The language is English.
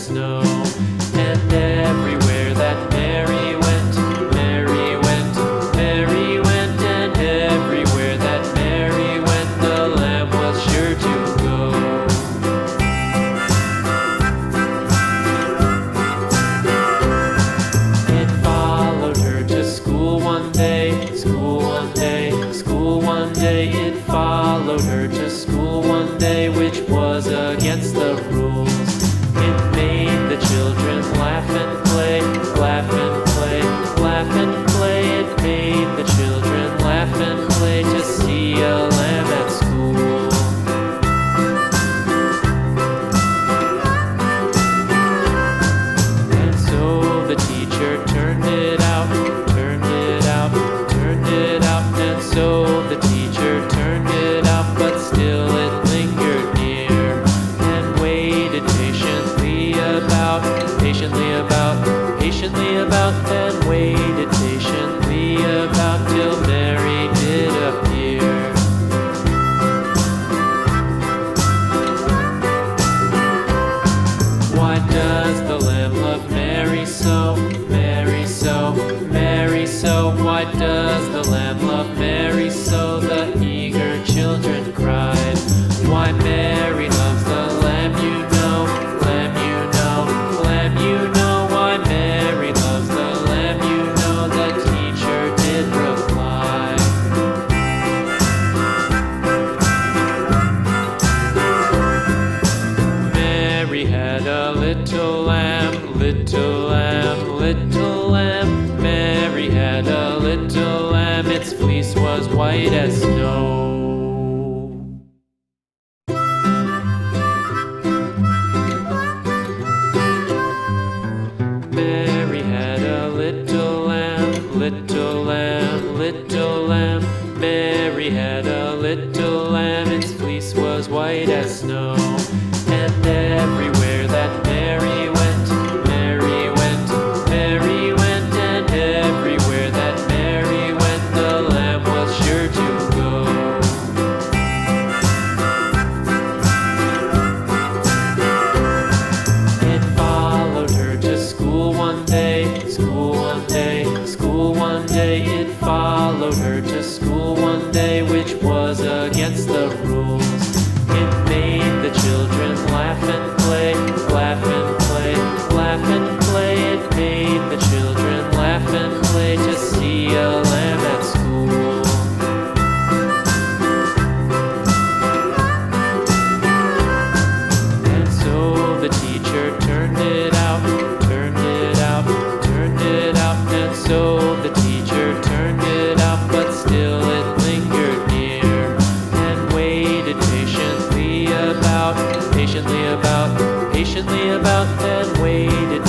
snow. And everywhere that Mary went, Mary went, Mary went, and everywhere that Mary went, the lamb was sure to go. It followed her to school one day, school one day, school one day. It followed her to school one day, which was against the rules. It made the children laugh and play, laugh and play, laugh and play. It made the children laugh and play to see a lamb at school. And so the teacher turned it out, turned it out, turned it out. And so the teacher turned it out, but still it lingered near and waited patiently about, patiently about, and waited patiently about till Mary did appear. Why does the lamb love Mary so, Mary so, Mary so? Why does the lamb love Mary so? The eager children cried. Why Mary loves the lamb, you know, lamb, you know, lamb, you know. Why Mary loves the lamb, you know, the teacher did reply. Mary had a little lamb, little lamb, little lamb. Mary had a little lamb, its fleece was white as snow. Mary had a little lamb, little lamb, little lamb. Mary had a little lamb, its fleece was white as snow. And everywhere that Mary went, Mary went, Mary went, and everywhere that Mary went, the lamb was sure to go. It followed her to school one day, school one day, school one day. It followed her to school one day, which was against the rules. It made the children laugh and play, laugh and play, laugh and play. It made the children laugh and play to see a lamb at school. And so the teacher turned it out, turned it out, turned it out. And so the teacher turned it out, but still it lingered near and waited patiently about, patiently about, patiently about, and waited